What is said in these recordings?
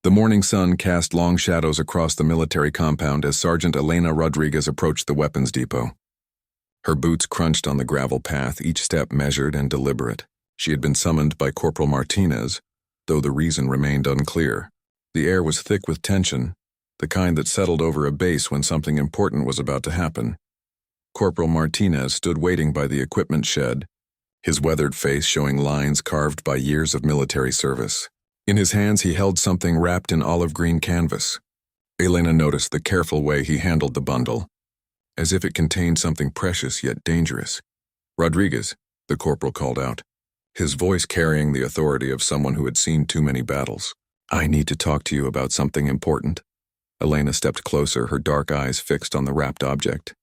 The morning sun cast long shadows across the military compound as Sergeant Elena Rodriguez approached the weapons depot. Her boots crunched on the gravel path, each step measured and deliberate. She had been summoned by Corporal Martinez, though the reason remained unclear. The air was thick with tension, the kind that settled over a base when something important was about to happen. Corporal Martinez stood waiting by the equipment shed, his weathered face showing lines carved by years of military service. In his hands he held something wrapped in olive green canvas. Elena noticed the careful way he handled the bundle, as if it contained something precious yet dangerous. "Rodriguez," the corporal called out, his voice carrying the authority of someone who had seen too many battles. "I need to talk to you about something important." Elena stepped closer, her dark eyes fixed on the wrapped object.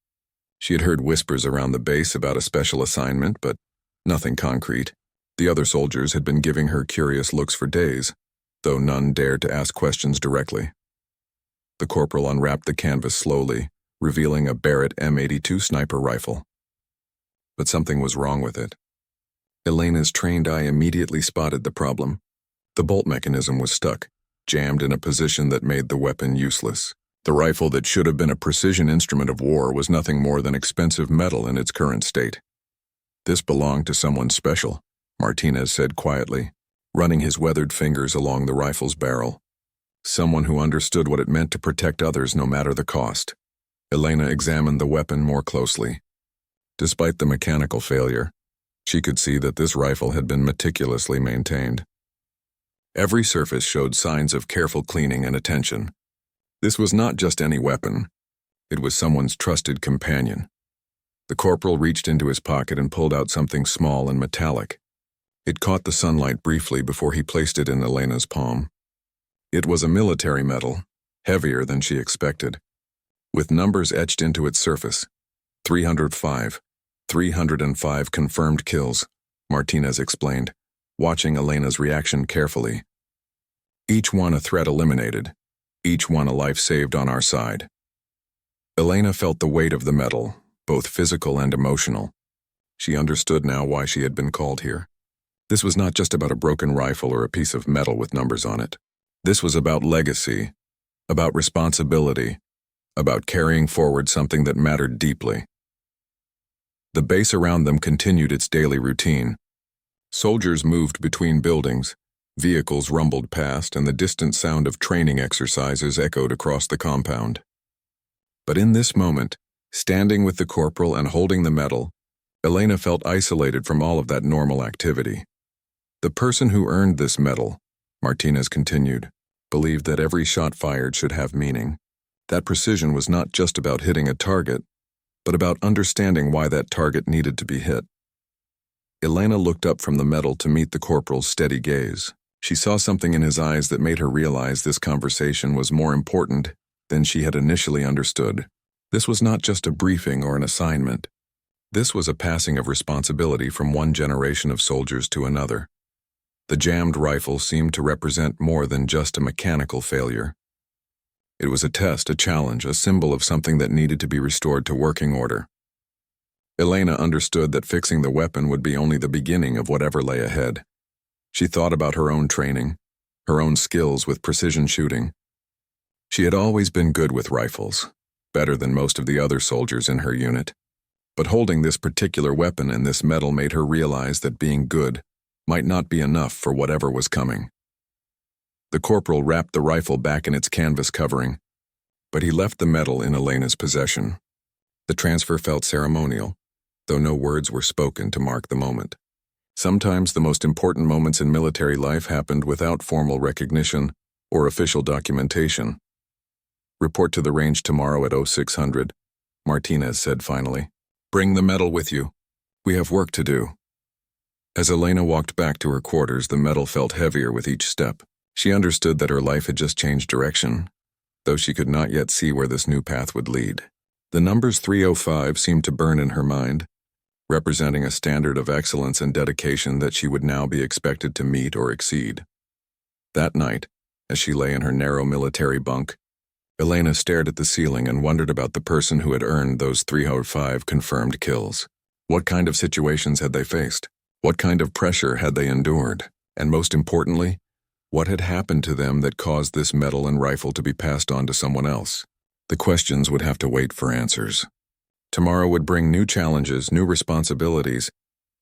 She had heard whispers around the base about a special assignment, but nothing concrete. The other soldiers had been giving her curious looks for days, though none dared to ask questions directly. The corporal unwrapped the canvas slowly, revealing a Barrett M82 sniper rifle. But something was wrong with it. Elena's trained eye immediately spotted the problem. The bolt mechanism was stuck, jammed in a position that made the weapon useless. The rifle that should have been a precision instrument of war was nothing more than expensive metal in its current state. "This belonged to someone special," Martinez said quietly, running his weathered fingers along the rifle's barrel. "Someone who understood what it meant to protect others no matter the cost." Elena examined the weapon more closely. Despite the mechanical failure, she could see that this rifle had been meticulously maintained. Every surface showed signs of careful cleaning and attention. This was not just any weapon. It was someone's trusted companion. The corporal reached into his pocket and pulled out something small and metallic. It caught the sunlight briefly before he placed it in Elena's palm. It was a military medal, heavier than she expected, with numbers etched into its surface. 305. 305 confirmed kills, Martinez explained, watching Elena's reaction carefully. "Each one a threat eliminated. Each one a life saved on our side." Elena felt the weight of the medal, both physical and emotional. She understood now why she had been called here. This was not just about a broken rifle or a piece of metal with numbers on it. This was about legacy, about responsibility, about carrying forward something that mattered deeply. The base around them continued its daily routine. Soldiers moved between buildings, vehicles rumbled past, and the distant sound of training exercises echoed across the compound. But in this moment, standing with the corporal and holding the medal, Elena felt isolated from all of that normal activity. The person who earned this medal, Martinez continued, believed that every shot fired should have meaning. That precision was not just about hitting a target, but about understanding why that target needed to be hit. Elena looked up from the medal to meet the corporal's steady gaze. She saw something in his eyes that made her realize this conversation was more important than she had initially understood. This was not just a briefing or an assignment. This was a passing of responsibility from one generation of soldiers to another. The jammed rifle seemed to represent more than just a mechanical failure. It was a test, a challenge, a symbol of something that needed to be restored to working order. Elena understood that fixing the weapon would be only the beginning of whatever lay ahead. She thought about her own training, her own skills with precision shooting. She had always been good with rifles, better than most of the other soldiers in her unit. But holding this particular weapon and this medal made her realize that being good might not be enough for whatever was coming. The corporal wrapped the rifle back in its canvas covering, but he left the medal in Elena's possession. The transfer felt ceremonial, though no words were spoken to mark the moment. Sometimes the most important moments in military life happened without formal recognition or official documentation. "Report to the range tomorrow at 0600, Martinez said finally. "Bring the medal with you. We have work to do." As Elena walked back to her quarters, the medal felt heavier with each step. She understood that her life had just changed direction, though she could not yet see where this new path would lead. The numbers 305 seemed to burn in her mind, representing a standard of excellence and dedication that she would now be expected to meet or exceed. That night, as she lay in her narrow military bunk, Elena stared at the ceiling and wondered about the person who had earned those 305 confirmed kills. What kind of situations had they faced? What kind of pressure had they endured? And most importantly, What had happened to them that caused this medal and rifle to be passed on to someone else? The questions would have to wait for answers. Tomorrow would bring new challenges, new responsibilities,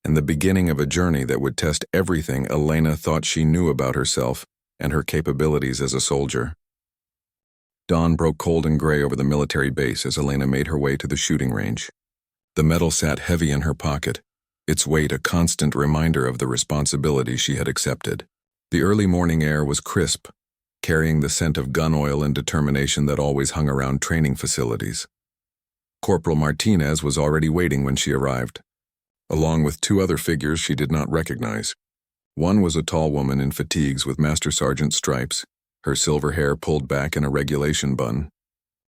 and the beginning of a journey that would test everything Elena thought she knew about herself and her capabilities as a soldier. Dawn broke cold and gray over the military base as Elena made her way to the shooting range. The medal sat heavy in her pocket, its weight a constant reminder of the responsibility she had accepted. The early morning air was crisp, carrying the scent of gun oil and determination that always hung around training facilities. Corporal Martinez was already waiting when she arrived, along with two other figures she did not recognize. One was a tall woman in fatigues with Master Sergeant stripes, her silver hair pulled back in a regulation bun.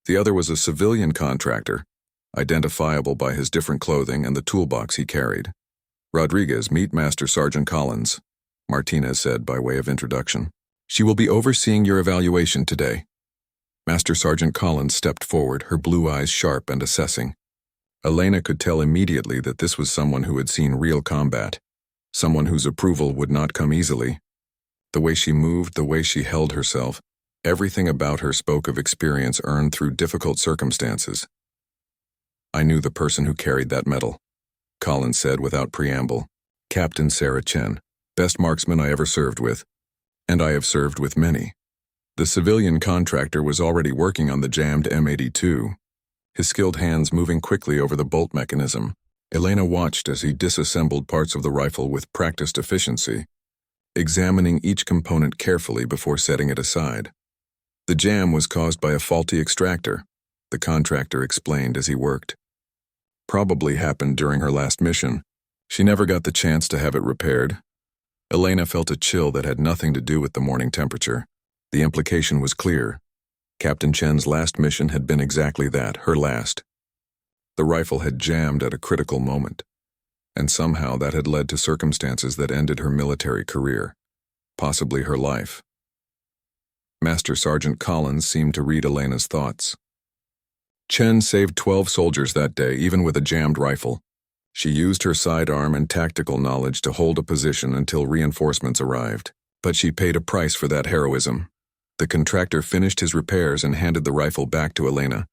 The other was a civilian contractor, identifiable by his different clothing and the toolbox he carried. "Rodriguez, meet Master Sergeant Collins," Martinez said by way of introduction. "She will be overseeing your evaluation today." Master Sergeant Collins stepped forward, her blue eyes sharp and assessing. Elena could tell immediately that this was someone who had seen real combat, someone whose approval would not come easily. The way she moved, the way she held herself, everything about her spoke of experience earned through difficult circumstances. "I knew the person who carried that medal," Collins said without preamble. "Captain Sarah Chen, best marksman I ever served with, and I have served with many." The civilian contractor was already working on the jammed M82, his skilled hands moving quickly over the bolt mechanism. Elena watched as he disassembled parts of the rifle with practiced efficiency, examining each component carefully before setting it aside. The jam was caused by a faulty extractor, the contractor explained as he worked. Probably happened during her last mission. She never got the chance to have it repaired. Elena felt a chill that had nothing to do with the morning temperature. The implication was clear. Captain Chen's last mission had been exactly that, her last. The rifle had jammed at a critical moment, and somehow that had led to circumstances that ended her military career, possibly her life. Master Sergeant Collins seemed to read Elena's thoughts. Chen saved 12 soldiers that day, even with a jammed rifle. She used her sidearm and tactical knowledge to hold a position until reinforcements arrived. But she paid a price for that heroism. The contractor finished his repairs and handed the rifle back to Elena.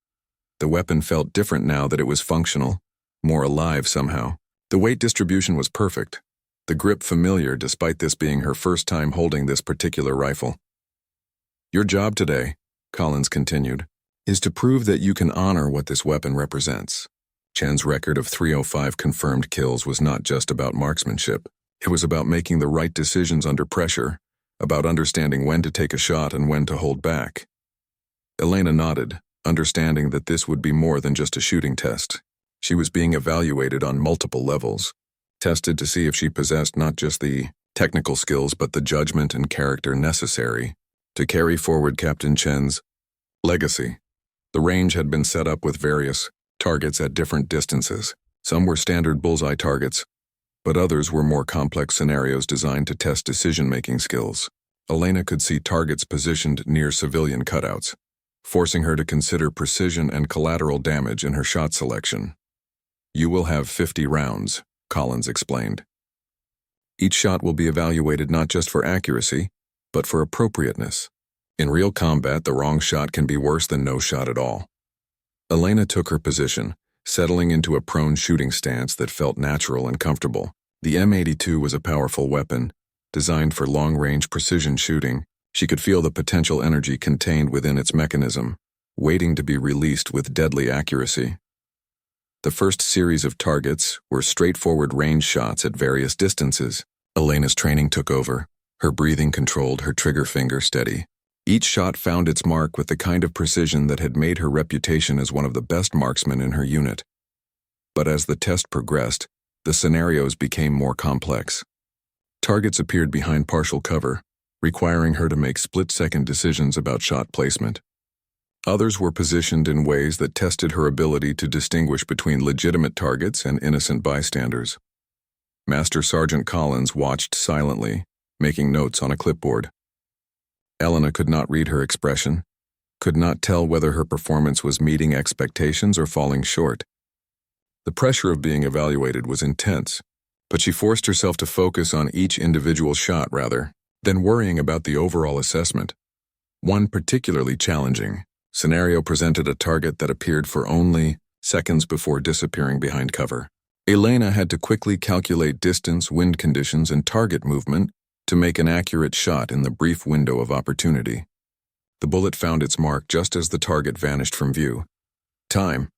The weapon felt different now that it was functional, more alive somehow. The weight distribution was perfect, the grip familiar despite this being her first time holding this particular rifle. "Your job today," Collins continued, "is to prove that you can honor what this weapon represents." Chen's record of 305 confirmed kills was not just about marksmanship. It was about making the right decisions under pressure, about understanding when to take a shot and when to hold back. Elena nodded, understanding that this would be more than just a shooting test. She was being evaluated on multiple levels, tested to see if she possessed not just the technical skills but the judgment and character necessary to carry forward Captain Chen's legacy. The range had been set up with various targets at different distances. Some were standard bullseye targets, but others were more complex scenarios designed to test decision-making skills. Elena could see targets positioned near civilian cutouts, forcing her to consider precision and collateral damage in her shot selection. "You will have 50 rounds," Collins explained. "Each shot will be evaluated not just for accuracy, but for appropriateness. In real combat, the wrong shot can be worse than no shot at all." Elena took her position, settling into a prone shooting stance that felt natural and comfortable. The M82 was a powerful weapon, designed for long-range precision shooting. She could feel the potential energy contained within its mechanism, waiting to be released with deadly accuracy. The first series of targets were straightforward range shots at various distances. Elena's training took over, her breathing controlled, her trigger finger steady. Each shot found its mark with the kind of precision that had made her reputation as one of the best marksmen in her unit. But as the test progressed, the scenarios became more complex. Targets appeared behind partial cover, requiring her to make split-second decisions about shot placement. Others were positioned in ways that tested her ability to distinguish between legitimate targets and innocent bystanders. Master Sergeant Collins watched silently, making notes on a clipboard. Elena could not read her expression, could not tell whether her performance was meeting expectations or falling short. The pressure of being evaluated was intense, but she forced herself to focus on each individual shot rather then worrying about the overall assessment. One particularly challenging scenario presented a target that appeared for only seconds before disappearing behind cover. Elena had to quickly calculate distance, wind conditions, and target movement to make an accurate shot in the brief window of opportunity. The bullet found its mark just as the target vanished from view. Time,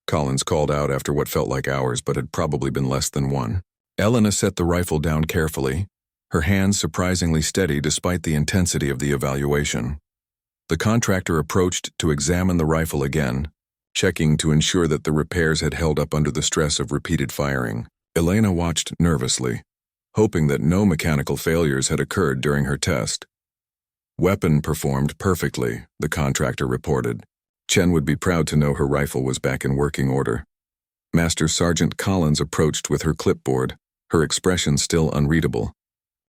Collins called out after what felt like hours but had probably been less than one. Elena set the rifle down carefully, her hands surprisingly steady despite the intensity of the evaluation. The contractor approached to examine the rifle again, checking to ensure that the repairs had held up under the stress of repeated firing. Elena watched nervously, hoping that no mechanical failures had occurred during her test. Weapon performed perfectly, the contractor reported. Chen would be proud to know her rifle was back in working order. Master Sergeant Collins approached with her clipboard, her expression still unreadable.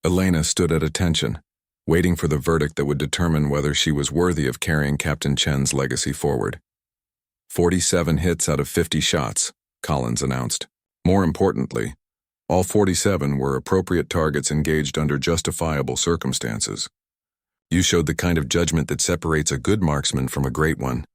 Elena stood at attention, waiting for the verdict that would determine whether she was worthy of carrying Captain Chen's legacy forward. 47 hits out of 50 shots, Collins announced. More importantly, all 47 were appropriate targets engaged under justifiable circumstances. You showed the kind of judgment that separates a good marksman from a great one.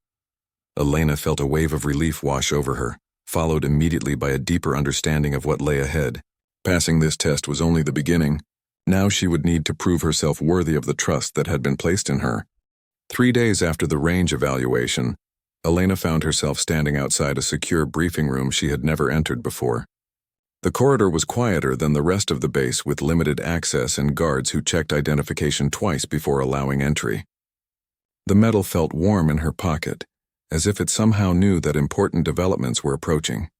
Elena felt a wave of relief wash over her, followed immediately by a deeper understanding of what lay ahead. Passing this test was only the beginning. Now she would need to prove herself worthy of the trust that had been placed in her. 3 days after the range evaluation, Elena found herself standing outside a secure briefing room she had never entered before. The corridor was quieter than the rest of the base, with limited access and guards who checked identification twice before allowing entry. The metal felt warm in her pocket, as if it somehow knew that important developments were approaching.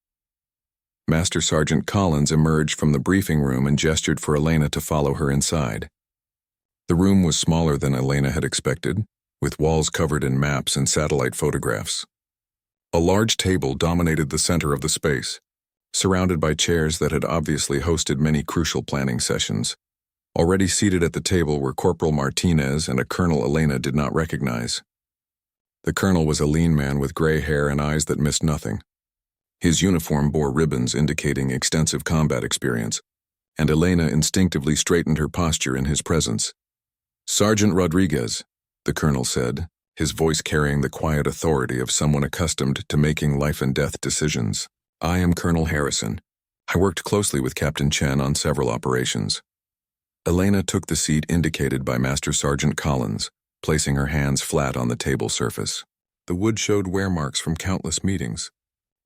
Master Sergeant Collins emerged from the briefing room and gestured for Elena to follow her inside. The room was smaller than Elena had expected, with walls covered in maps and satellite photographs. A large table dominated the center of the space, surrounded by chairs that had obviously hosted many crucial planning sessions. Already seated at the table were Corporal Martinez and a Colonel Elena did not recognize. The colonel was a lean man with gray hair and eyes that missed nothing. His uniform bore ribbons indicating extensive combat experience, and Elena instinctively straightened her posture in his presence. "Sergeant Rodriguez," the colonel said, his voice carrying the quiet authority of someone accustomed to making life-and-death decisions. "I am Colonel Harrison. I worked closely with Captain Chen on several operations." Elena took the seat indicated by Master Sergeant Collins, placing her hands flat on the table surface. The wood showed wear marks from countless meetings,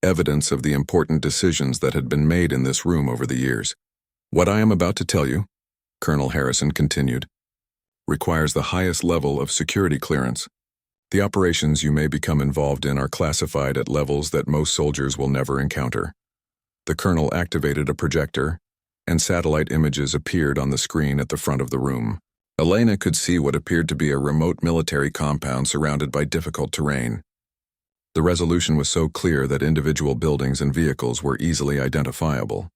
evidence of the important decisions that had been made in this room over the years. "What I am about to tell you," Colonel Harrison continued, "requires the highest level of security clearance. The operations you may become involved in are classified at levels that most soldiers will never encounter." The colonel activated a projector, and satellite images appeared on the screen at the front of the room. Elena could see what appeared to be a remote military compound surrounded by difficult terrain. The resolution was so clear that individual buildings and vehicles were easily identifiable.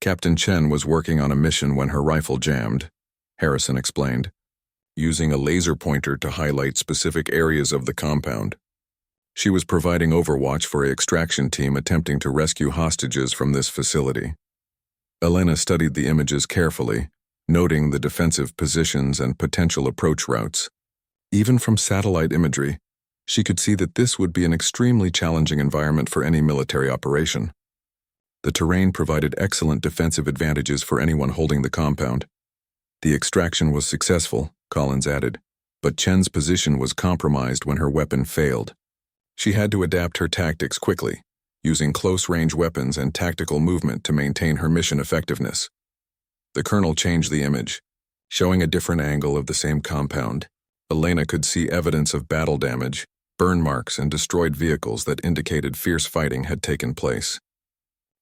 Captain Chen was working on a mission when her rifle jammed, Harrison explained, using a laser pointer to highlight specific areas of the compound. She was providing overwatch for an extraction team attempting to rescue hostages from this facility. Elena studied the images carefully, noting the defensive positions and potential approach routes. Even from satellite imagery, she could see that this would be an extremely challenging environment for any military operation. The terrain provided excellent defensive advantages for anyone holding the compound. The extraction was successful, Collins added, but Chen's position was compromised when her weapon failed. She had to adapt her tactics quickly, using close-range weapons and tactical movement to maintain her mission effectiveness. The colonel changed the image, showing a different angle of the same compound. Elena could see evidence of battle damage, burn marks, and destroyed vehicles that indicated fierce fighting had taken place.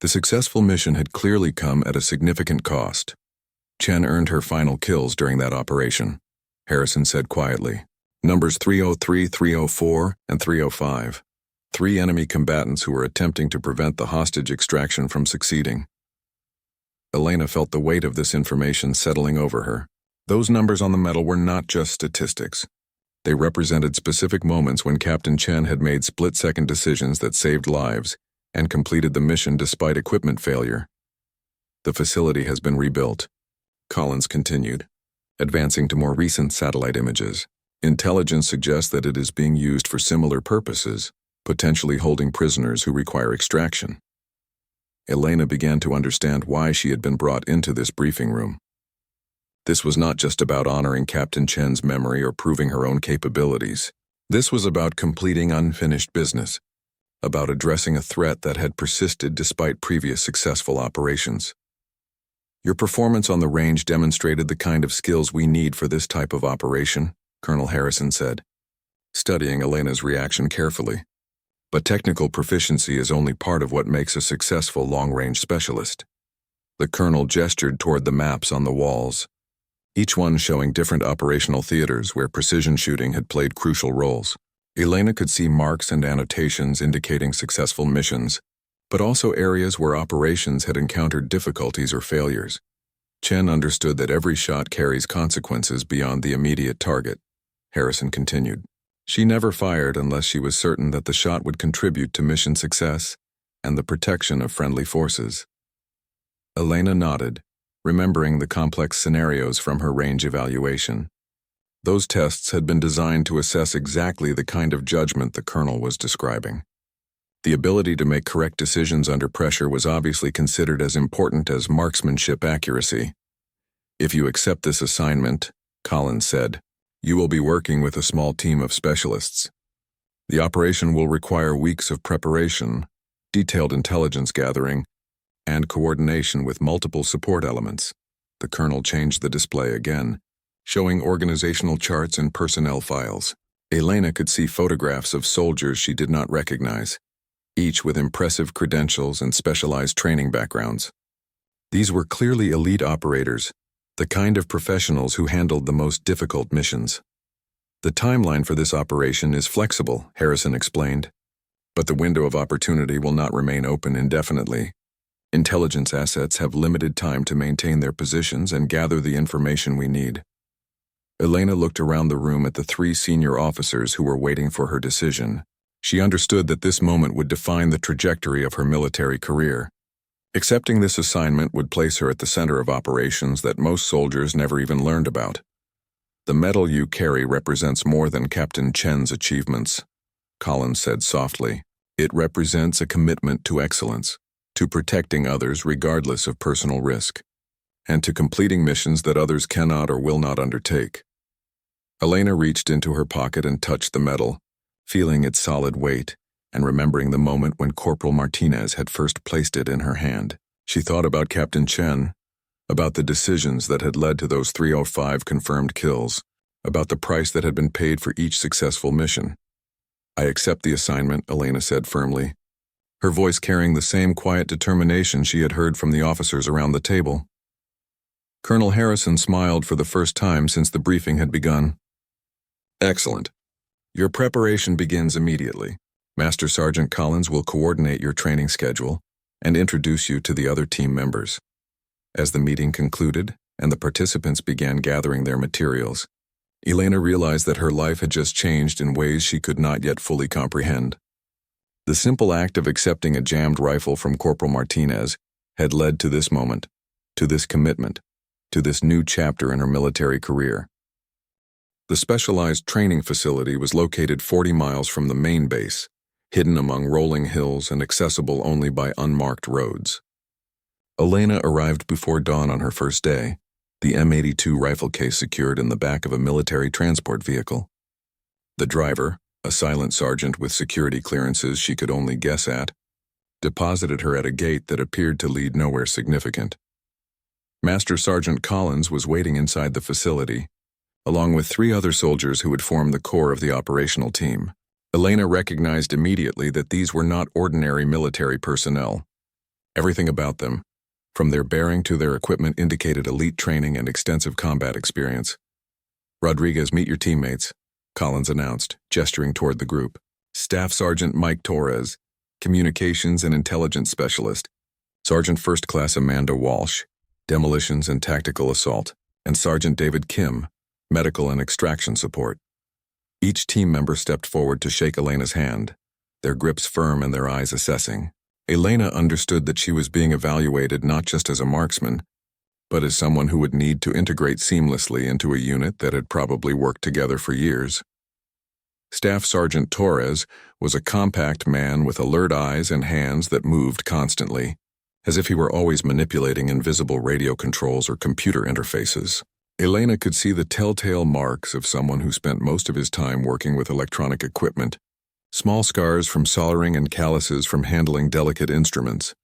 The successful mission had clearly come at a significant cost. Chen earned her final kills during that operation, Harrison said quietly. Numbers 303, 304, and 305. 3 enemy combatants who were attempting to prevent the hostage extraction from succeeding. Elena felt the weight of this information settling over her. Those numbers on the medal were not just statistics. They represented specific moments when Captain Chen had made split-second decisions that saved lives and completed the mission despite equipment failure. The facility has been rebuilt, Collins continued. advancing to more recent satellite images. Intelligence suggests that it is being used for similar purposes, potentially holding prisoners who require extraction. Elena began to understand why she had been brought into this briefing room. This was not just about honoring Captain Chen's memory or proving her own capabilities. This was about completing unfinished business, about addressing a threat that had persisted despite previous successful operations. Your performance on the range demonstrated the kind of skills we need for this type of operation, Colonel Harrison said, studying Elena's reaction carefully. But technical proficiency is only part of what makes a successful long-range specialist. The colonel gestured toward the maps on the walls, each one showing different operational theaters where precision shooting had played crucial roles. Elena could see marks and annotations indicating successful missions, but also areas where operations had encountered difficulties or failures. Chen understood that every shot carries consequences beyond the immediate target. Harrison continued. She never fired unless she was certain that the shot would contribute to mission success and the protection of friendly forces. Elena nodded, remembering the complex scenarios from her range evaluation. Those tests had been designed to assess exactly the kind of judgment the colonel was describing. The ability to make correct decisions under pressure was obviously considered as important as marksmanship accuracy. If you accept this assignment, Collins said, you will be working with a small team of specialists. The operation will require weeks of preparation, detailed intelligence gathering, and coordination with multiple support elements. The colonel changed the display again, showing organizational charts and personnel files. Elena could see photographs of soldiers she did not recognize, each with impressive credentials and specialized training backgrounds. These were clearly elite operators, the kind of professionals who handled the most difficult missions. The timeline for this operation is flexible, Harrison explained, but the window of opportunity will not remain open indefinitely. Intelligence assets have limited time to maintain their positions and gather the information we need. Elena looked around the room at the 3 senior officers who were waiting for her decision. She understood that this moment would define the trajectory of her military career. Accepting this assignment would place her at the center of operations that most soldiers never even learned about. The medal you carry represents more than Captain Chen's achievements, Collins said softly. It represents a commitment to excellence, to protecting others regardless of personal risk, and to completing missions that others cannot or will not undertake. Elena reached into her pocket and touched the medal, feeling its solid weight, and remembering the moment when Corporal Martinez had first placed it in her hand. She thought about Captain Chen, about the decisions that had led to those 305 confirmed kills, about the price that had been paid for each successful mission. I accept the assignment, Elena said firmly, her voice carrying the same quiet determination she had heard from the officers around the table. Colonel Harrison smiled for the first time since the briefing had begun. Excellent. Your preparation begins immediately. Master Sergeant Collins will coordinate your training schedule and introduce you to the other team members. As the meeting concluded and the participants began gathering their materials, Elena realized that her life had just changed in ways she could not yet fully comprehend. The simple act of accepting a jammed rifle from Corporal Martinez had led to this moment, to this commitment, to this new chapter in her military career. The specialized training facility was located 40 miles from the main base, hidden among rolling hills and accessible only by unmarked roads. Elena arrived before dawn on her first day, the M82 rifle case secured in the back of a military transport vehicle. The driver, a silent sergeant with security clearances she could only guess at, deposited her at a gate that appeared to lead nowhere significant. Master Sergeant Collins was waiting inside the facility, along with 3 other soldiers who would form the core of the operational team. Elena recognized immediately that these were not ordinary military personnel. Everything about them, from their bearing to their equipment, indicated elite training and extensive combat experience. Rodriguez, meet your teammates, Collins announced, gesturing toward the group. Staff Sergeant Mike Torres, Communications and Intelligence Specialist. Sergeant First Class Amanda Walsh, Demolitions and Tactical Assault. And Sergeant David Kim, Medical and Extraction Support. Each team member stepped forward to shake Elena's hand, their grips firm and their eyes assessing. Elena understood that she was being evaluated not just as a marksman, but as someone who would need to integrate seamlessly into a unit that had probably worked together for years. Staff Sergeant Torres was a compact man with alert eyes and hands that moved constantly, as if he were always manipulating invisible radio controls or computer interfaces. Elena could see the telltale marks of someone who spent most of his time working with electronic equipment, small scars from soldering and calluses from handling delicate instruments.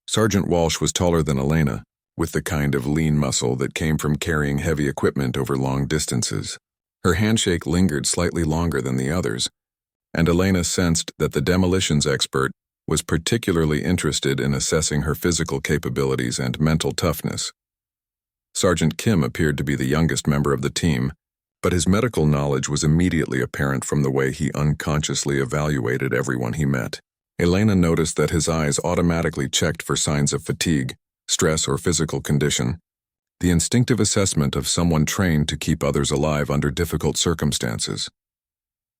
Sergeant Walsh was taller than Elena, with the kind of lean muscle that came from carrying heavy equipment over long distances. Her handshake lingered slightly longer than the others, and Elena sensed that the demolitions expert was particularly interested in assessing her physical capabilities and mental toughness. Sergeant Kim appeared to be the youngest member of the team, but his medical knowledge was immediately apparent from the way he unconsciously evaluated everyone he met. Elena noticed that his eyes automatically checked for signs of fatigue, stress, or physical condition, the instinctive assessment of someone trained to keep others alive under difficult circumstances.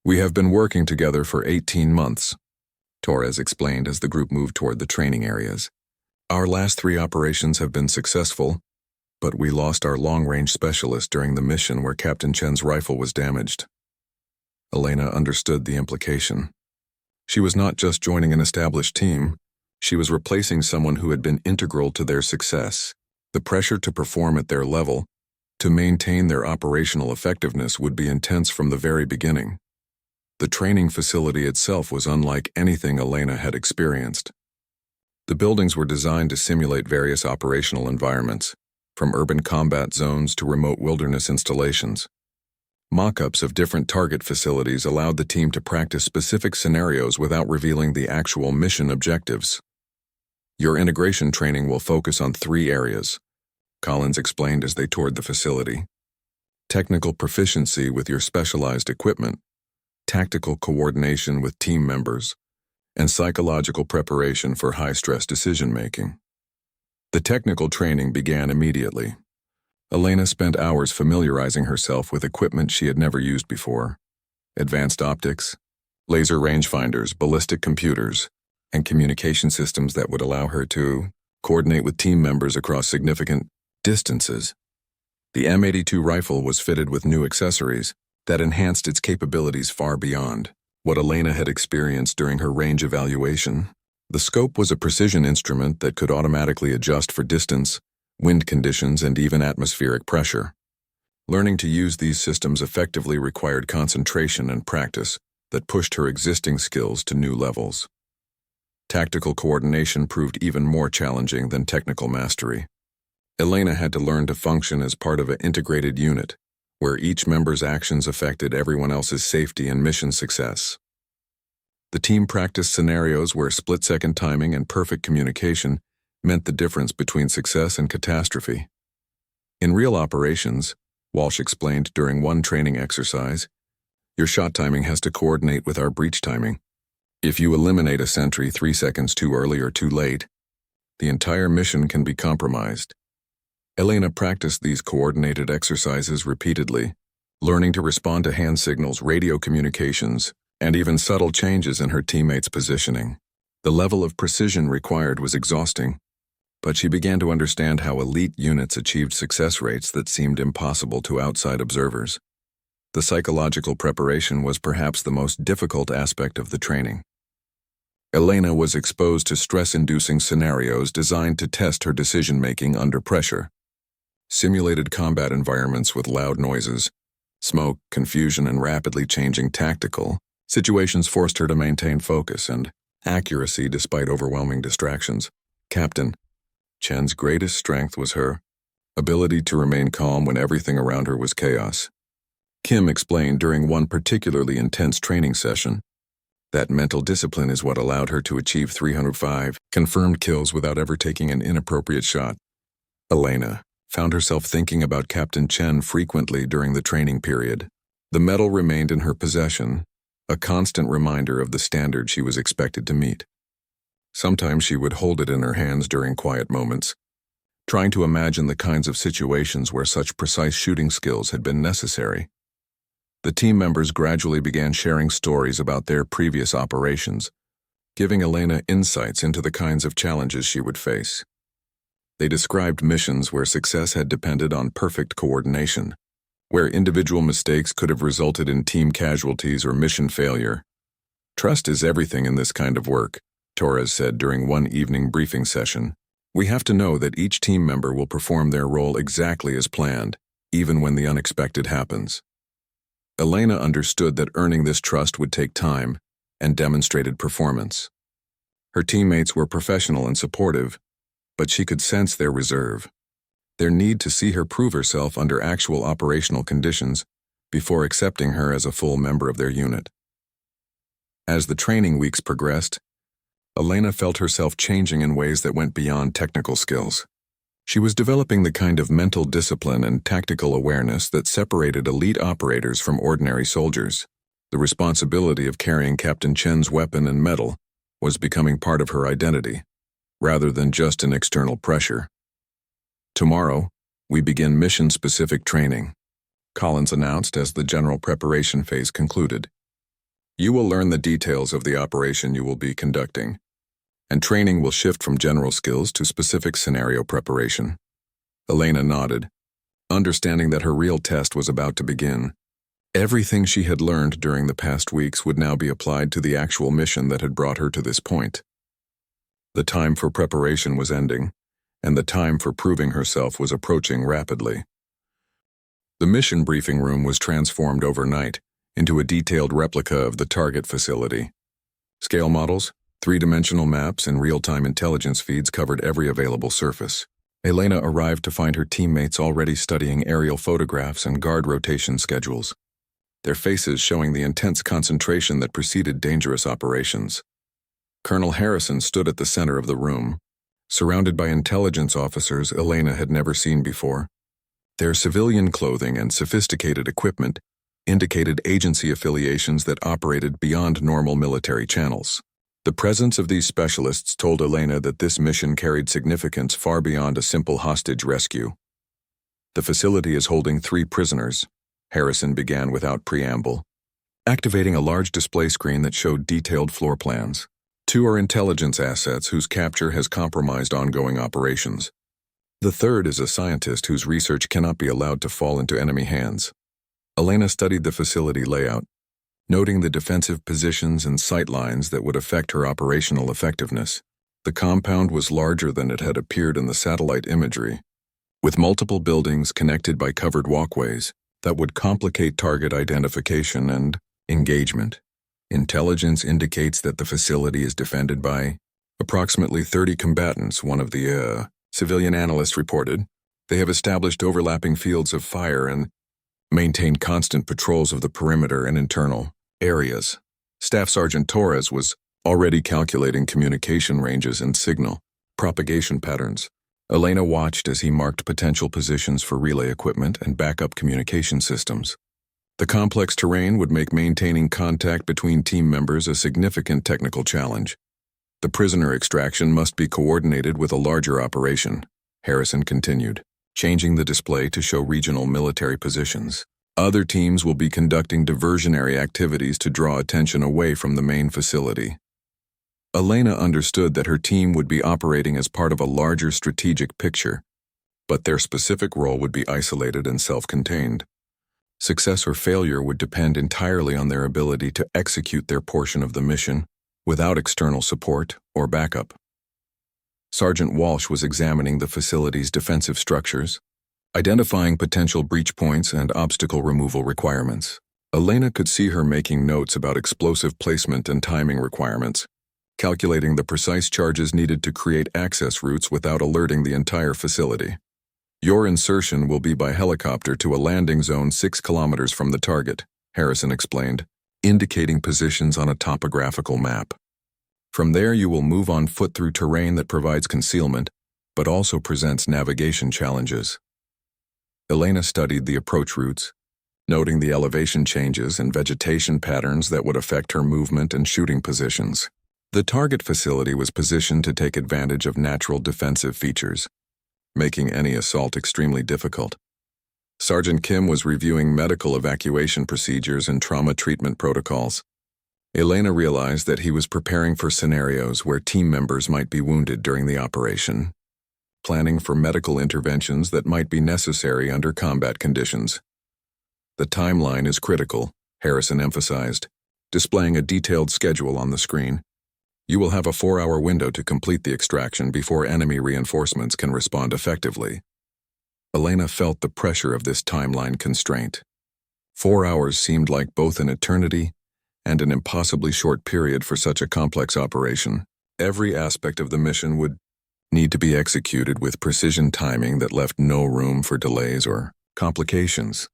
"We have been working together for 18 months, Torres explained as the group moved toward the training areas. "Our last 3 operations have been successful, but we lost our long-range specialist during the mission where Captain Chen's rifle was damaged." Elena understood the implication. She was not just joining an established team, she was replacing someone who had been integral to their success. The pressure to perform at their level, to maintain their operational effectiveness, would be intense from the very beginning. The training facility itself was unlike anything Elena had experienced. The buildings were designed to simulate various operational environments, from urban combat zones to remote wilderness installations. Mock-ups of different target facilities allowed the team to practice specific scenarios without revealing the actual mission objectives. "Your integration training will focus on 3 areas," Collins explained as they toured the facility. "Technical proficiency with your specialized equipment, tactical coordination with team members, and psychological preparation for high-stress decision-making." The technical training began immediately. Elena spent hours familiarizing herself with equipment she had never used before: advanced optics, laser rangefinders, ballistic computers, and communication systems that would allow her to coordinate with team members across significant distances. The M82 rifle was fitted with new accessories that enhanced its capabilities far beyond what Elena had experienced during her range evaluation. The scope was a precision instrument that could automatically adjust for distance, wind conditions, and even atmospheric pressure. Learning to use these systems effectively required concentration and practice that pushed her existing skills to new levels. Tactical coordination proved even more challenging than technical mastery. Elena had to learn to function as part of an integrated unit, where each member's actions affected everyone else's safety and mission success. The team practiced scenarios where split-second timing and perfect communication meant the difference between success and catastrophe. In real operations, Walsh explained during one training exercise, "Your shot timing has to coordinate with our breach timing. If you eliminate a sentry 3 seconds too early or too late, the entire mission can be compromised." Elena practiced these coordinated exercises repeatedly, learning to respond to hand signals, radio communications, and even subtle changes in her teammates' positioning. The level of precision required was exhausting, but she began to understand how elite units achieved success rates that seemed impossible to outside observers. The psychological preparation was perhaps the most difficult aspect of the training. Elena was exposed to stress-inducing scenarios designed to test her decision-making under pressure. Simulated combat environments with loud noises, smoke, confusion, and rapidly changing tactical situations forced her to maintain focus and accuracy despite overwhelming distractions. Captain Chen's greatest strength was her ability to remain calm when everything around her was chaos. Kim explained during one particularly intense training session that mental discipline is what allowed her to achieve 305 confirmed kills without ever taking an inappropriate shot. Elena found herself thinking about Captain Chen frequently during the training period. The medal remained in her possession, a constant reminder of the standard she was expected to meet. Sometimes she would hold it in her hands during quiet moments, trying to imagine the kinds of situations where such precise shooting skills had been necessary. The team members gradually began sharing stories about their previous operations, giving Elena insights into the kinds of challenges she would face. They described missions where success had depended on perfect coordination, where individual mistakes could have resulted in team casualties or mission failure. Trust is everything in this kind of work, Torres said during one evening briefing session. We have to know that each team member will perform their role exactly as planned, even when the unexpected happens. Elena understood that earning this trust would take time and demonstrated performance. Her teammates were professional and supportive, but she could sense their reserve, their need to see her prove herself under actual operational conditions before accepting her as a full member of their unit. As the training weeks progressed, Elena felt herself changing in ways that went beyond technical skills. She was developing the kind of mental discipline and tactical awareness that separated elite operators from ordinary soldiers. The responsibility of carrying Captain Chen's weapon and medal was becoming part of her identity, rather than just an external pressure. Tomorrow, we begin mission-specific training, Collins announced as the general preparation phase concluded. You will learn the details of the operation you will be conducting, and training will shift from general skills to specific scenario preparation. Elena nodded, understanding that her real test was about to begin. Everything she had learned during the past weeks would now be applied to the actual mission that had brought her to this point. The time for preparation was ending, and the time for proving herself was approaching rapidly. The mission briefing room was transformed overnight into a detailed replica of the target facility. Scale models, three-dimensional maps, and real-time intelligence feeds covered every available surface. Elena arrived to find her teammates already studying aerial photographs and guard rotation schedules, their faces showing the intense concentration that preceded dangerous operations. Colonel Harrison stood at the center of the room, surrounded by intelligence officers Elena had never seen before. Their civilian clothing and sophisticated equipment indicated agency affiliations that operated beyond normal military channels. The presence of these specialists told Elena that this mission carried significance far beyond a simple hostage rescue. The facility is holding 3 prisoners, Harrison began without preamble, activating a large display screen that showed detailed floor plans. 2 are intelligence assets whose capture has compromised ongoing operations. The third is a scientist whose research cannot be allowed to fall into enemy hands. Elena studied the facility layout, noting the defensive positions and sight lines that would affect her operational effectiveness. The compound was larger than it had appeared in the satellite imagery, with multiple buildings connected by covered walkways that would complicate target identification and engagement. Intelligence indicates that the facility is defended by approximately 30 combatants, one of the civilian analysts reported. They have established overlapping fields of fire and maintained constant patrols of the perimeter and internal areas. Staff Sergeant Torres was already calculating communication ranges and signal propagation patterns. Elena watched as he marked potential positions for relay equipment and backup communication systems. The complex terrain would make maintaining contact between team members a significant technical challenge. The prisoner extraction must be coordinated with a larger operation, Harrison continued, changing the display to show regional military positions. Other teams will be conducting diversionary activities to draw attention away from the main facility. Elena understood that her team would be operating as part of a larger strategic picture, but their specific role would be isolated and self-contained. Success or failure would depend entirely on their ability to execute their portion of the mission without external support or backup. Sergeant Walsh was examining the facility's defensive structures, identifying potential breach points and obstacle removal requirements. Elena could see her making notes about explosive placement and timing requirements, calculating the precise charges needed to create access routes without alerting the entire facility. Your insertion will be by helicopter to a landing zone 6 kilometers from the target, Harrison explained, indicating positions on a topographical map. From there you will move on foot through terrain that provides concealment, but also presents navigation challenges. Elena studied the approach routes, noting the elevation changes and vegetation patterns that would affect her movement and shooting positions. The target facility was positioned to take advantage of natural defensive features, making any assault extremely difficult. Sergeant Kim was reviewing medical evacuation procedures and trauma treatment protocols. Elena realized that he was preparing for scenarios where team members might be wounded during the operation. planning for medical interventions that might be necessary under combat conditions. The timeline is critical, Harrison emphasized, displaying a detailed schedule on the screen. You will have a 4-hour window to complete the extraction before enemy reinforcements can respond effectively. Elena felt the pressure of this timeline constraint. 4 hours seemed like both an eternity and an impossibly short period for such a complex operation. Every aspect of the mission would need to be executed with precision timing that left no room for delays or complications.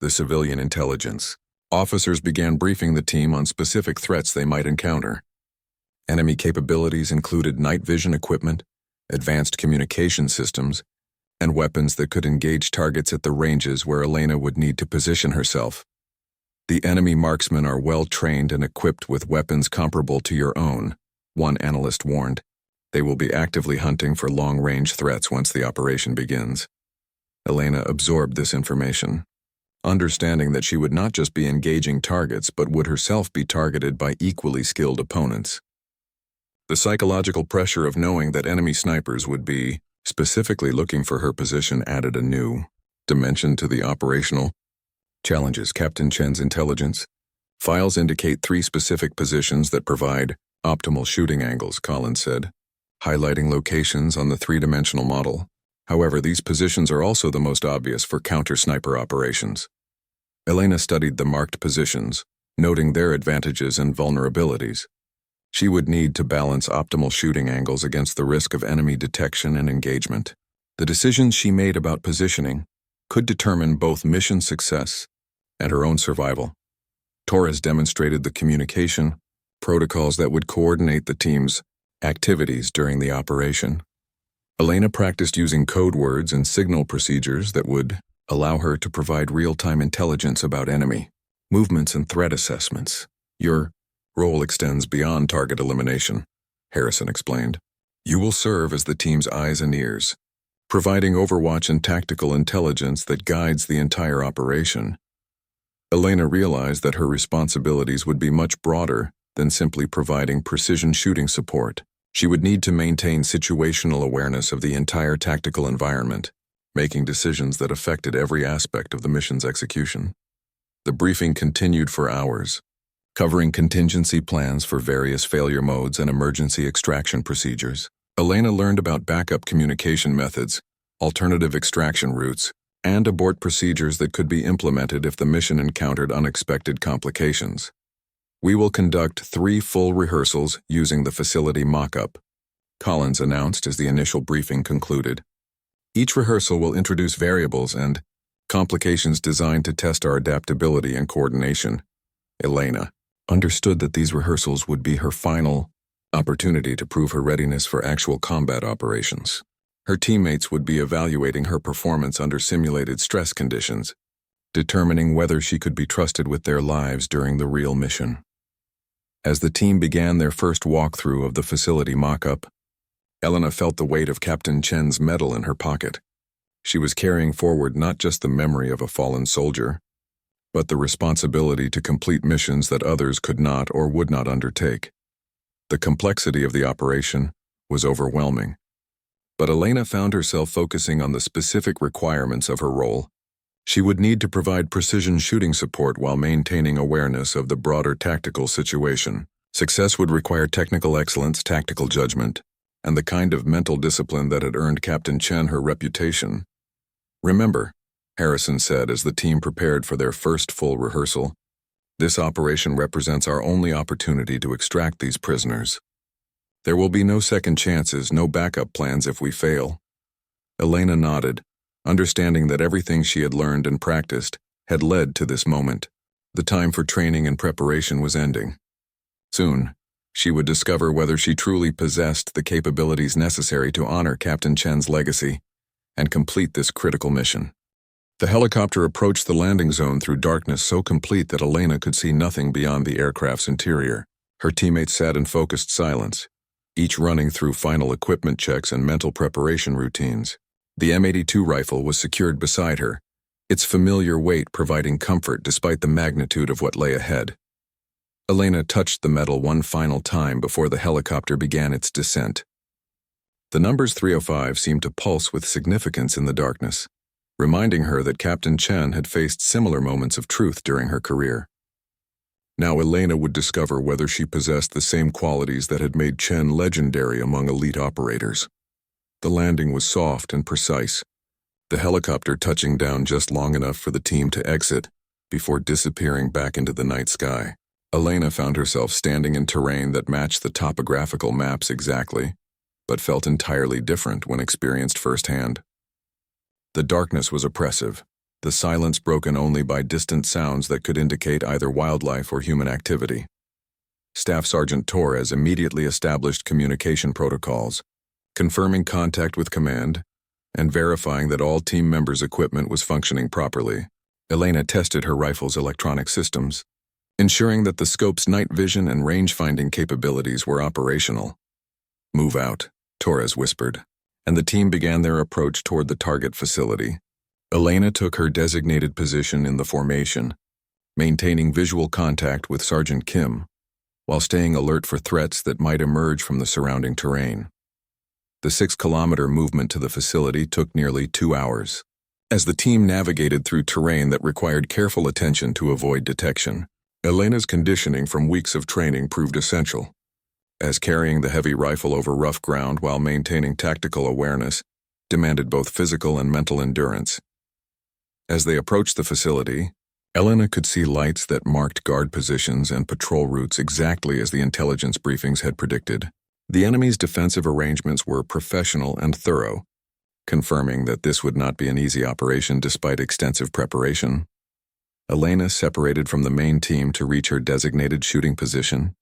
The civilian intelligence. Officers began briefing the team on specific threats they might encounter. Enemy capabilities included night vision equipment, advanced communication systems, and weapons that could engage targets at the ranges where Elena would need to position herself. The enemy marksmen are well trained and equipped with weapons comparable to your own, one analyst warned. They will be actively hunting for long-range threats once the operation begins. Elena absorbed this information, understanding that she would not just be engaging targets but would herself be targeted by equally skilled opponents. The psychological pressure of knowing that enemy snipers would be specifically looking for her position added a new dimension to the operational challenges. Captain Chen's intelligence. Files indicate 3 specific positions that provide optimal shooting angles, Collins said, highlighting locations on the 3-dimensional model. However, these positions are also the most obvious for counter-sniper operations. Elena studied the marked positions, noting their advantages and vulnerabilities. She would need to balance optimal shooting angles against the risk of enemy detection and engagement. The decisions she made about positioning could determine both mission success and her own survival. Torres demonstrated the communication protocols that would coordinate the team's activities during the operation. Elena practiced using code words and signal procedures that would allow her to provide real-time intelligence about enemy movements and threat assessments. Your role extends beyond target elimination, Harrison explained. You will serve as the team's eyes and ears, providing overwatch and tactical intelligence that guides the entire operation. Elena realized that her responsibilities would be much broader than simply providing precision shooting support. She would need to maintain situational awareness of the entire tactical environment, making decisions that affected every aspect of the mission's execution. The briefing continued for hours, covering contingency plans for various failure modes and emergency extraction procedures. Elena learned about backup communication methods, alternative extraction routes, and abort procedures that could be implemented if the mission encountered unexpected complications. We will conduct 3 full rehearsals using the facility mock-up, Collins announced as the initial briefing concluded. Each rehearsal will introduce variables and complications designed to test our adaptability and coordination. Elena understood that these rehearsals would be her final opportunity to prove her readiness for actual combat operations. Her teammates would be evaluating her performance under simulated stress conditions, determining whether she could be trusted with their lives during the real mission. As the team began their first walkthrough of the facility mock-up, Elena felt the weight of Captain Chen's medal in her pocket. She was carrying forward not just the memory of a fallen soldier, but the responsibility to complete missions that others could not or would not undertake. The complexity of the operation was overwhelming, but Elena found herself focusing on the specific requirements of her role. She would need to provide precision shooting support while maintaining awareness of the broader tactical situation. Success would require technical excellence, tactical judgment, and the kind of mental discipline that had earned Captain Chen her reputation. Remember, Harrison said as the team prepared for their first full rehearsal, this operation represents our only opportunity to extract these prisoners. There will be no second chances, no backup plans if we fail. Elena nodded, understanding that everything she had learned and practiced had led to this moment. The time for training and preparation was ending. Soon, she would discover whether she truly possessed the capabilities necessary to honor Captain Chen's legacy and complete this critical mission. The helicopter approached the landing zone through darkness so complete that Elena could see nothing beyond the aircraft's interior. Her teammates sat in focused silence, each running through final equipment checks and mental preparation routines. The M82 rifle was secured beside her, its familiar weight providing comfort despite the magnitude of what lay ahead. Elena touched the metal one final time before the helicopter began its descent. The numbers 305 seemed to pulse with significance in the darkness, reminding her that Captain Chen had faced similar moments of truth during her career. Now Elena would discover whether she possessed the same qualities that had made Chen legendary among elite operators. The landing was soft and precise, the helicopter touching down just long enough for the team to exit before disappearing back into the night sky. Elena found herself standing in terrain that matched the topographical maps exactly, but felt entirely different when experienced firsthand. The darkness was oppressive, the silence broken only by distant sounds that could indicate either wildlife or human activity. Staff Sergeant Torres immediately established communication protocols, confirming contact with command and verifying that all team members' equipment was functioning properly. Elena tested her rifle's electronic systems, ensuring that the scope's night vision and range-finding capabilities were operational. "Move out," Torres whispered, and the team began their approach toward the target facility. Elena took her designated position in the formation, maintaining visual contact with Sergeant Kim, while staying alert for threats that might emerge from the surrounding terrain. The 6-kilometer movement to the facility took nearly 2 hours. As the team navigated through terrain that required careful attention to avoid detection, Elena's conditioning from weeks of training proved essential, as carrying the heavy rifle over rough ground while maintaining tactical awareness demanded both physical and mental endurance. As they approached the facility, Elena could see lights that marked guard positions and patrol routes exactly as the intelligence briefings had predicted. The enemy's defensive arrangements were professional and thorough, confirming that this would not be an easy operation despite extensive preparation. Elena separated from the main team to reach her designated shooting position,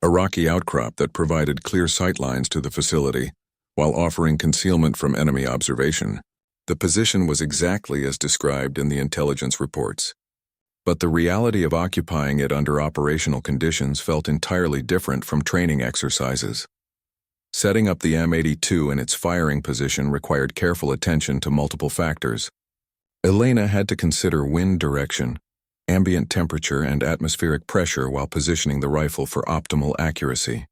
a rocky outcrop that provided clear sightlines to the facility while offering concealment from enemy observation. The position was exactly as described in the intelligence reports, but the reality of occupying it under operational conditions felt entirely different from training exercises. Setting up the M82 in its firing position required careful attention to multiple factors. Elena had to consider wind direction, ambient temperature, and atmospheric pressure while positioning the rifle for optimal accuracy.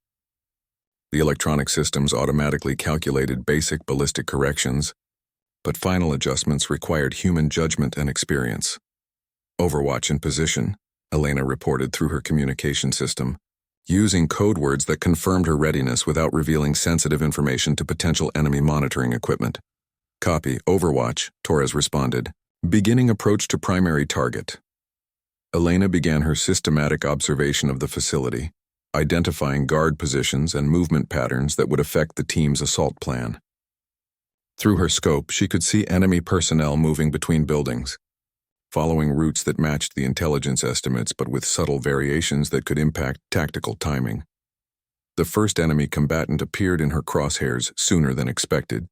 The electronic systems automatically calculated basic ballistic corrections, but final adjustments required human judgment and experience. "Overwatch in position," Elena reported through her communication system, using code words that confirmed her readiness without revealing sensitive information to potential enemy monitoring equipment. "Copy, Overwatch," Torres responded. "Beginning approach to primary target." Elena began her systematic observation of the facility, identifying guard positions and movement patterns that would affect the team's assault plan. Through her scope, she could see enemy personnel moving between buildings, following routes that matched the intelligence estimates but with subtle variations that could impact tactical timing. The first enemy combatant appeared in her crosshairs sooner than expected.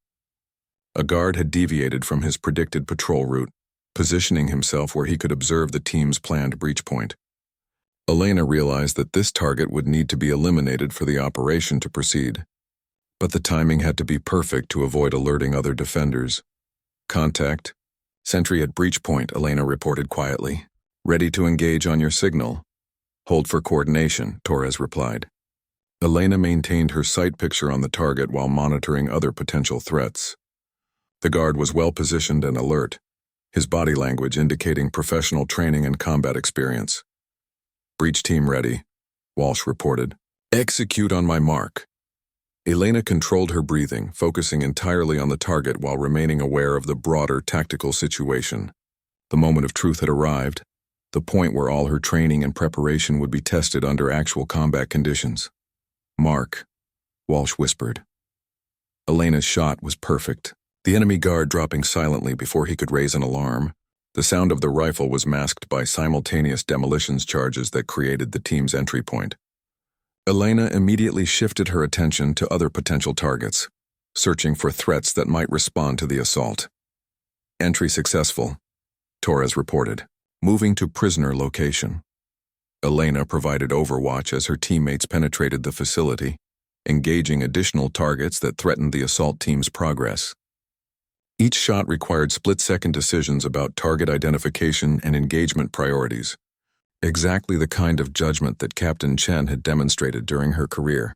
A guard had deviated from his predicted patrol route, positioning himself where he could observe the team's planned breach point. Elena realized that this target would need to be eliminated for the operation to proceed, but the timing had to be perfect to avoid alerting other defenders. "Contact. Sentry at breach point," Elena reported quietly. "Ready to engage on your signal." "Hold for coordination," Torres replied. Elena maintained her sight picture on the target while monitoring other potential threats. The guard was well positioned and alert, his body language indicating professional training and combat experience. "Breach team ready," Walsh reported. "Execute on my mark." Elena controlled her breathing, focusing entirely on the target while remaining aware of the broader tactical situation. The moment of truth had arrived, the point where all her training and preparation would be tested under actual combat conditions. "Mark," Walsh whispered. Elena's shot was perfect, the enemy guard dropping silently before he could raise an alarm. The sound of the rifle was masked by simultaneous demolitions charges that created the team's entry point. Elena immediately shifted her attention to other potential targets, searching for threats that might respond to the assault. "Entry successful," Torres reported, moving to prisoner location. Elena provided overwatch as her teammates penetrated the facility, engaging additional targets that threatened the assault team's progress. Each shot required split-second decisions about target identification and engagement priorities, exactly the kind of judgment that Captain Chen had demonstrated during her career.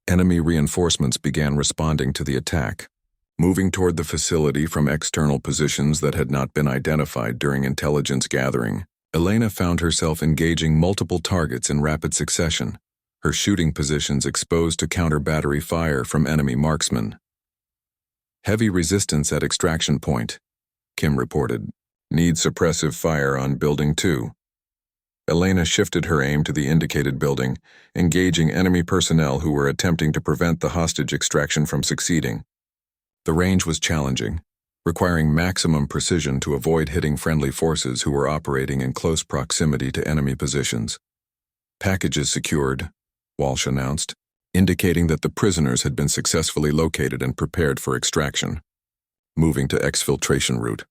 Enemy reinforcements began responding to the attack, moving toward the facility from external positions that had not been identified during intelligence gathering. Elena found herself engaging multiple targets in rapid succession, her shooting positions exposed to counter-battery fire from enemy marksmen. Heavy resistance at extraction point, Kim reported. Need suppressive fire on Building 2. Elena shifted her aim to the indicated building, engaging enemy personnel who were attempting to prevent the hostage extraction from succeeding. The range was challenging, requiring maximum precision to avoid hitting friendly forces who were operating in close proximity to enemy positions. Packages secured, Walsh announced, indicating that the prisoners had been successfully located and prepared for extraction. Moving to exfiltration route.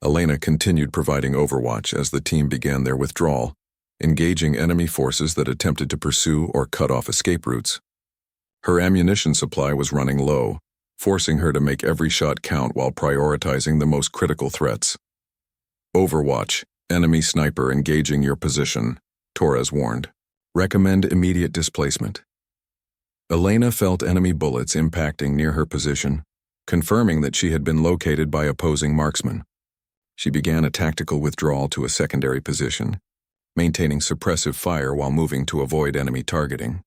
Elena continued providing overwatch as the team began their withdrawal, engaging enemy forces that attempted to pursue or cut off escape routes. Her ammunition supply was running low, forcing her to make every shot count while prioritizing the most critical threats. Overwatch, enemy sniper engaging your position, Torres warned. Recommend immediate displacement. Elena felt enemy bullets impacting near her position, confirming that she had been located by opposing marksmen. She began a tactical withdrawal to a secondary position, maintaining suppressive fire while moving to avoid enemy targeting.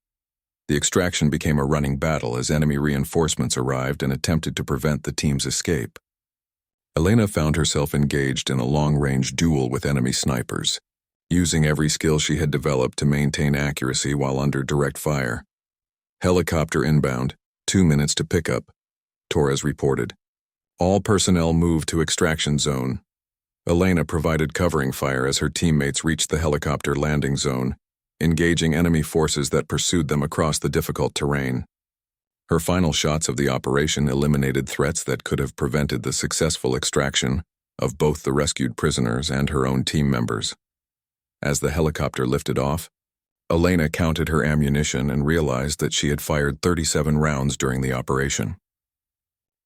The extraction became a running battle as enemy reinforcements arrived and attempted to prevent the team's escape. Elena found herself engaged in a long-range duel with enemy snipers, using every skill she had developed to maintain accuracy while under direct fire. Helicopter inbound, 2 minutes to pickup, Torres reported. All personnel moved to extraction zone. Elena provided covering fire as her teammates reached the helicopter landing zone, engaging enemy forces that pursued them across the difficult terrain. Her final shots of the operation eliminated threats that could have prevented the successful extraction of both the rescued prisoners and her own team members. As the helicopter lifted off, Elena counted her ammunition and realized that she had fired 37 rounds during the operation.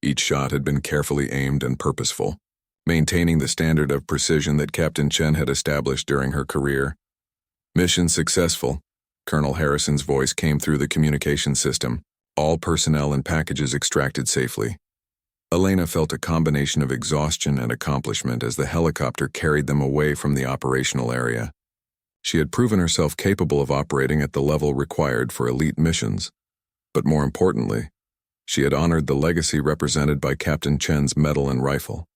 Each shot had been carefully aimed and purposeful, maintaining the standard of precision that Captain Chen had established during her career. Mission successful, Colonel Harrison's voice came through the communication system, all personnel and packages extracted safely. Elena felt a combination of exhaustion and accomplishment as the helicopter carried them away from the operational area. She had proven herself capable of operating at the level required for elite missions, but more importantly, she had honored the legacy represented by Captain Chen's medal and rifle.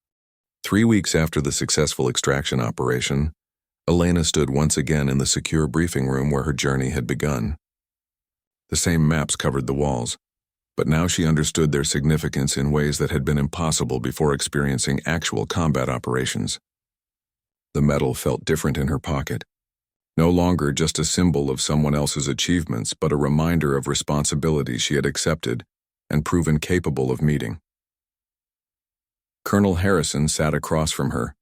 3 weeks after the successful extraction operation, Elena stood once again in the secure briefing room where her journey had begun. The same maps covered the walls, but now she understood their significance in ways that had been impossible before experiencing actual combat operations. The medal felt different in her pocket, no longer just a symbol of someone else's achievements, but a reminder of responsibilities she had accepted and proven capable of meeting. Colonel Harrison sat across from her,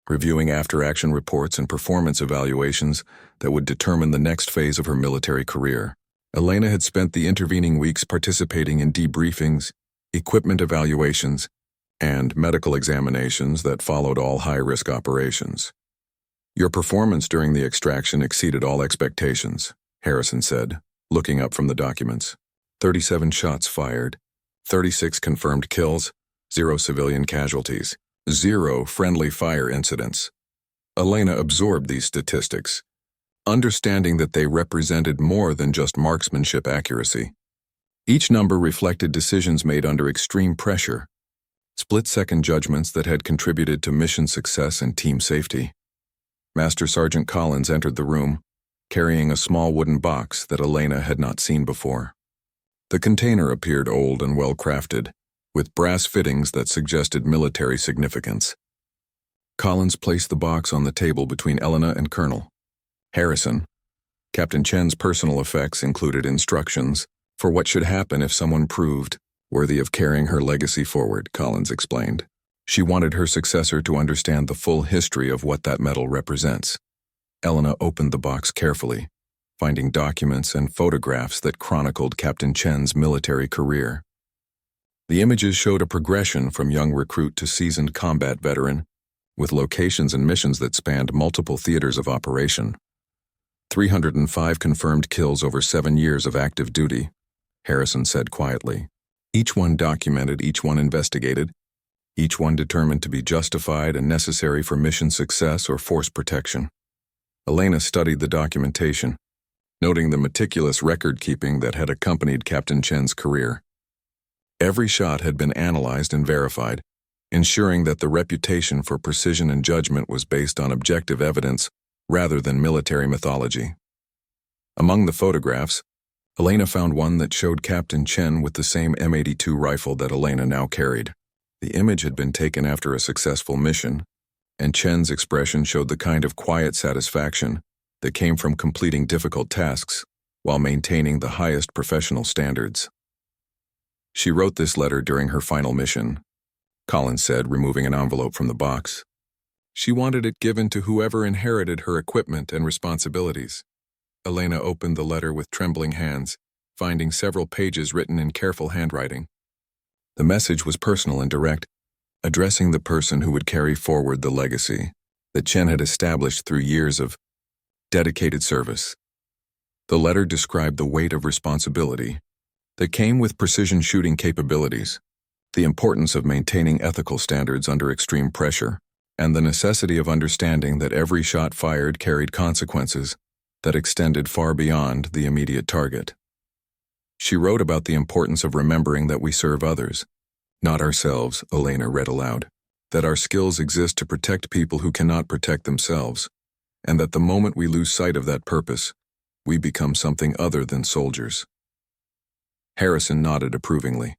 reviewing after-action reports and performance evaluations that would determine the next phase of her military career. Elena had spent the intervening weeks participating in debriefings, equipment evaluations, and medical examinations that followed all high-risk operations. Your performance during the extraction exceeded all expectations, Harrison said, looking up from the documents. 37 shots fired, 36 confirmed kills, 0 civilian casualties, 0 friendly fire incidents. Elena absorbed these statistics, understanding that they represented more than just marksmanship accuracy. Each number reflected decisions made under extreme pressure, split-second judgments that had contributed to mission success and team safety. Master Sergeant Collins entered the room, carrying a small wooden box that Elena had not seen before. The container appeared old and well-crafted, with brass fittings that suggested military significance. Collins placed the box on the table between Elena and Colonel Harrison. Captain Chen's personal effects included instructions for what should happen if someone proved worthy of carrying her legacy forward, Collins explained. She wanted her successor to understand the full history of what that medal represents. Elena opened the box carefully, finding documents and photographs that chronicled Captain Chen's military career. The images showed a progression from young recruit to seasoned combat veteran, with locations and missions that spanned multiple theaters of operation. 305 confirmed kills over 7 years of active duty, Harrison said quietly. Each one documented, each one investigated, each one determined to be justified and necessary for mission success or force protection. Elena studied the documentation, noting the meticulous record-keeping that had accompanied Captain Chen's career. Every shot had been analyzed and verified, ensuring that the reputation for precision and judgment was based on objective evidence rather than military mythology. Among the photographs, Elena found one that showed Captain Chen with the same M82 rifle that Elena now carried. The image had been taken after a successful mission, and Chen's expression showed the kind of quiet satisfaction that came from completing difficult tasks while maintaining the highest professional standards. She wrote this letter during her final mission, Collins said, removing an envelope from the box. She wanted it given to whoever inherited her equipment and responsibilities. Elena opened the letter with trembling hands, finding several pages written in careful handwriting. The message was personal and direct, addressing the person who would carry forward the legacy that Chen had established through years of dedicated service. The letter described the weight of responsibility that came with precision shooting capabilities, the importance of maintaining ethical standards under extreme pressure, and the necessity of understanding that every shot fired carried consequences that extended far beyond the immediate target. She wrote about the importance of remembering that we serve others, not ourselves, Elena read aloud, that our skills exist to protect people who cannot protect themselves, and that the moment we lose sight of that purpose, we become something other than soldiers. Harrison nodded approvingly.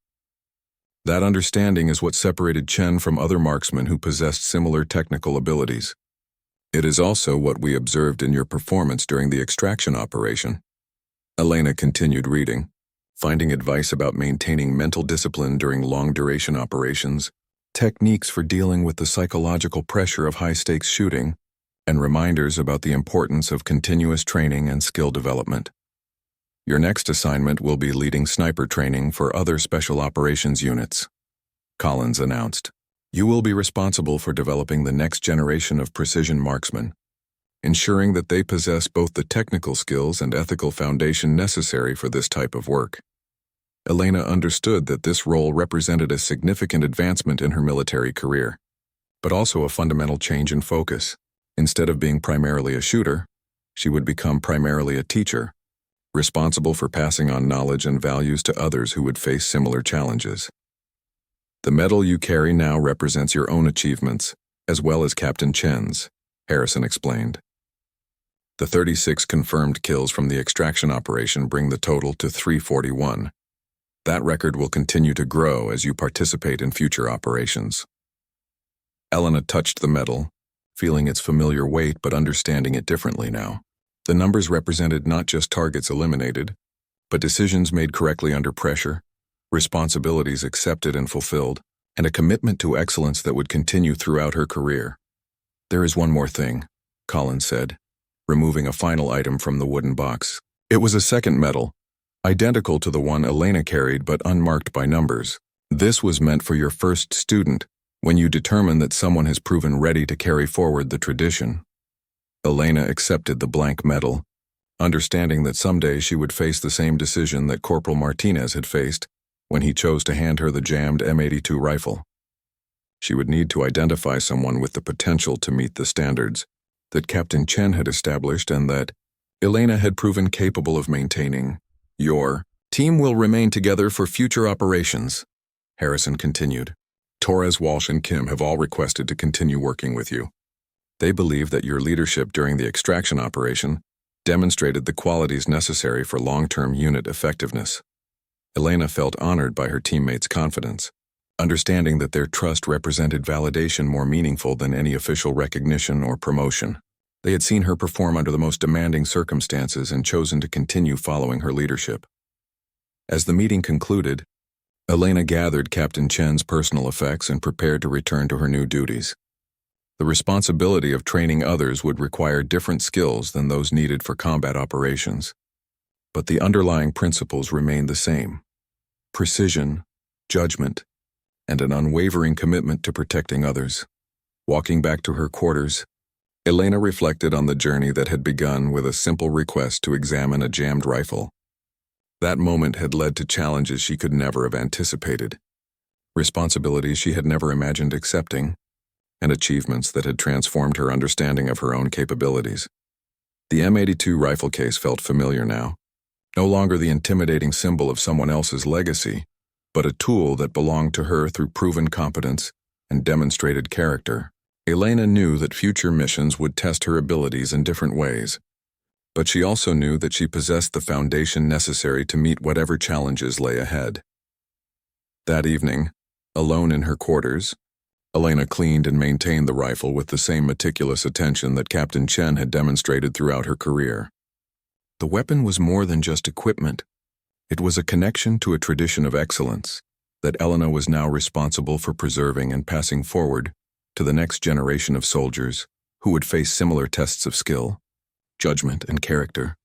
That understanding is what separated Chen from other marksmen who possessed similar technical abilities. It is also what we observed in your performance during the extraction operation. Elena continued reading, finding advice about maintaining mental discipline during long-duration operations, techniques for dealing with the psychological pressure of high-stakes shooting, and reminders about the importance of continuous training and skill development. Your next assignment will be leading sniper training for other special operations units, Collins announced. You will be responsible for developing the next generation of precision marksmen, ensuring that they possess both the technical skills and ethical foundation necessary for this type of work. Elena understood that this role represented a significant advancement in her military career, but also a fundamental change in focus. Instead of being primarily a shooter, she would become primarily a teacher, responsible for passing on knowledge and values to others who would face similar challenges. The medal you carry now represents your own achievements, as well as Captain Chen's, Harrison explained. The 36 confirmed kills from the extraction operation bring the total to 341. That record will continue to grow as you participate in future operations. Elena touched the medal, feeling its familiar weight but understanding it differently now. The numbers represented not just targets eliminated, but decisions made correctly under pressure, responsibilities accepted and fulfilled, and a commitment to excellence that would continue throughout her career. There is one more thing, Collins said, removing a final item from the wooden box. It was a second medal, identical to the one Elena carried but unmarked by numbers. This was meant for your first student, when you determine that someone has proven ready to carry forward the tradition. Elena accepted the blank medal, understanding that someday she would face the same decision that Corporal Martinez had faced when he chose to hand her the jammed M82 rifle. She would need to identify someone with the potential to meet the standards that Captain Chen had established and that Elena had proven capable of maintaining. Your team will remain together for future operations, Harrison continued. Torres, Walsh, and Kim have all requested to continue working with you. They believe that your leadership during the extraction operation demonstrated the qualities necessary for long-term unit effectiveness. Elena felt honored by her teammates' confidence, understanding that their trust represented validation more meaningful than any official recognition or promotion. They had seen her perform under the most demanding circumstances and chosen to continue following her leadership. As the meeting concluded, Elena gathered Captain Chen's personal effects and prepared to return to her new duties. The responsibility of training others would require different skills than those needed for combat operations. But the underlying principles remained the same: precision, judgment, and an unwavering commitment to protecting others. Walking back to her quarters, Elena reflected on the journey that had begun with a simple request to examine a jammed rifle. That moment had led to challenges she could never have anticipated, responsibilities she had never imagined accepting, and achievements that had transformed her understanding of her own capabilities. The M82 rifle case felt familiar now, no longer the intimidating symbol of someone else's legacy, but a tool that belonged to her through proven competence and demonstrated character. Elena knew that future missions would test her abilities in different ways, but she also knew that she possessed the foundation necessary to meet whatever challenges lay ahead. That evening, alone in her quarters, Elena cleaned and maintained the rifle with the same meticulous attention that Captain Chen had demonstrated throughout her career. The weapon was more than just equipment. It was a connection to a tradition of excellence that Elena was now responsible for preserving and passing forward to the next generation of soldiers who would face similar tests of skill, judgment, and character.